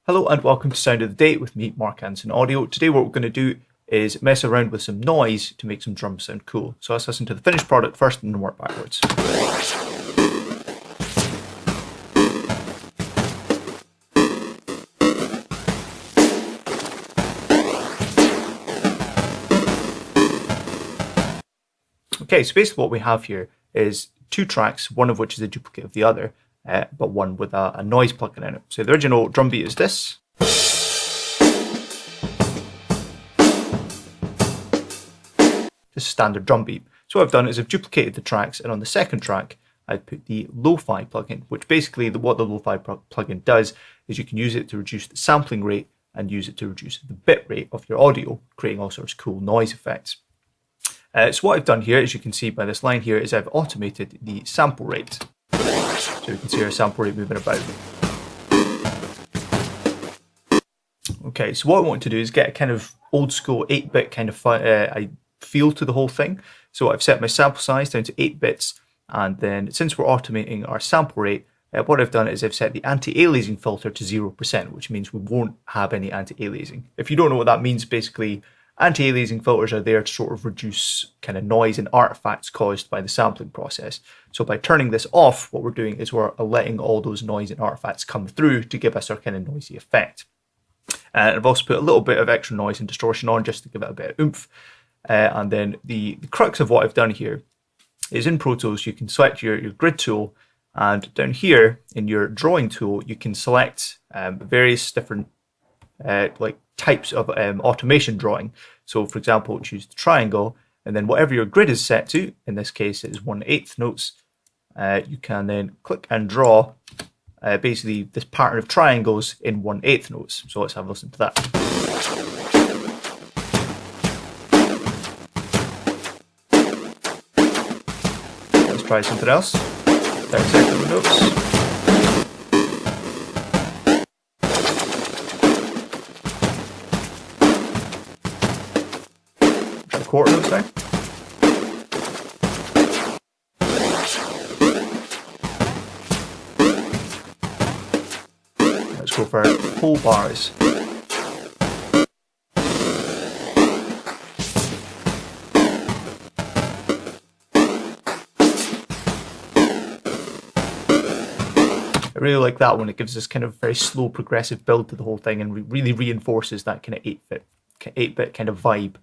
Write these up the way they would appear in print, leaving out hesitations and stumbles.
Hello and welcome to Sound of the Day with me, Mark Hanson Audio. Today what we're going to do is mess around with some noise to make some drums sound cool. So let's listen to the finished product first and then work backwards. Okay, so basically what we have here is two tracks, one of which is a duplicate of the other, but one with a noise plugin in it. So the original drum beat is this. This standard drum beat. So what I've done is I've duplicated the tracks, and on the second track I've put the lo-fi plugin, which basically what the lo-fi plugin does is you can use it to reduce the sampling rate and use it to reduce the bit rate of your audio, creating all sorts of cool noise effects. So what I've done here, as you can see by this line here, is I've automated the sample rate. So you can see our sample rate moving about. Okay, so what I want to do is get a kind of old school 8-bit kind of feel to the whole thing. So I've set my sample size down to 8 bits, and then since we're automating our sample rate, what I've done is I've set the anti-aliasing filter to 0%, which means we won't have any anti-aliasing. If you don't know what that means, basically anti-aliasing filters are there to sort of reduce kind of noise and artifacts caused by the sampling process. So by turning this off, what we're doing is we're letting all those noise and artifacts come through to give us our kind of noisy effect. And I've also put a little bit of extra noise and distortion on just to give it a bit of oomph. And then the crux of what I've done here is in Pro Tools, you can select your grid tool, and down here in your drawing tool, you can select various different like types of automation drawing. So for example, choose the triangle, and then whatever your grid is set to, in this case it is 1/8 notes, you can then click and draw basically this pattern of triangles in 1/8 notes. So let's have a listen to that. Let's try something else. 30-second notes. Quarter notes now. Let's go for whole bars. I really like that one. It gives this kind of very slow progressive build to the whole thing and really reinforces that kind of 8-bit kind of vibe.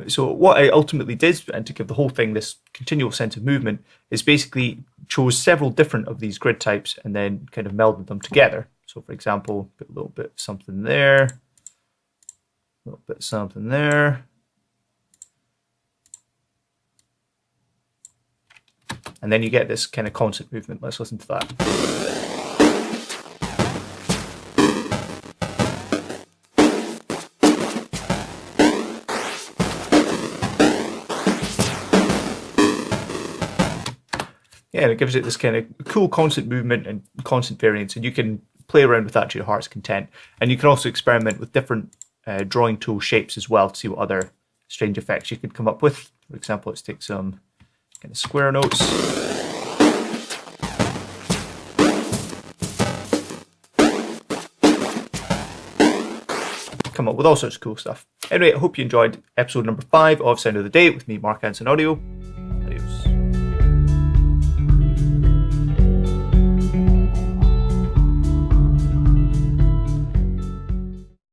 So what I ultimately did, and to give the whole thing this continual sense of movement, is basically chose several different of these grid types and then kind of melded them together. So for example, put a little bit something there, a little bit something there, and then you get this kind of constant movement. Let's listen to that. Yeah, and it gives it this kind of cool constant movement and constant variance, and you can play around with that to your heart's content. And you can also experiment with different drawing tool shapes as well to see what other strange effects you could come up with. For example, let's take some kind of square notes. Come up with all sorts of cool stuff. Anyway, I hope you enjoyed episode number 5 of Sound of the Day with me, Mark Hanson Audio.